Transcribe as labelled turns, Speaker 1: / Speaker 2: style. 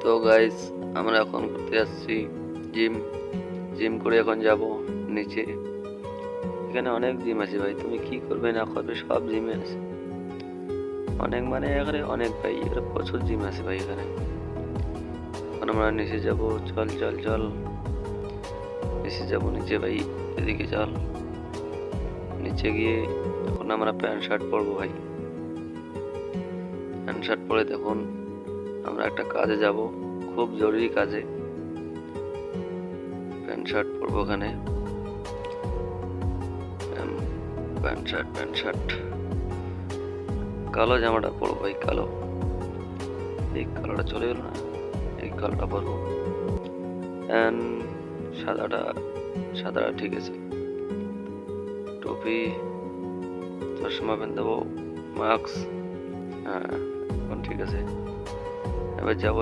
Speaker 1: তো গাইস, আমরা এখন করতে যাচ্ছি জিম। জিম করে এখন যাব নিচে। এখানে অনেক জিম আছে ভাই, তুমি কি করবে না করবে সব জিমে আছে। অনেক মানে এখানে অনেক ভাই, এখানে প্রচুর জিম আছে ভাই এখানে। এখন আমরা নিচে যাব, চল চল চল নিচে যাব, নিচে ভাই, এদিকে চল। নিচে গিয়ে এখন আমরা প্যান্ট শার্ট পরবো ভাই। প্যান্ট শার্ট পরে দেখুন আমরা একটা কাজে যাব, খুব জরুরি কাজে। প্যান্ট শার্ট পরবো ওখানে, প্যান্ট শার্ট কালো জামাটা পরবো ভাই, কালো। এই কালোটা চলে গেল না, এই কালোটা পরবো। সাদাটা সাদাটা ঠিক আছে। টুপি, চশমা পেন দেবো, মাস্ক। হ্যাঁ, এখন ঠিক আছে। এবার যাবো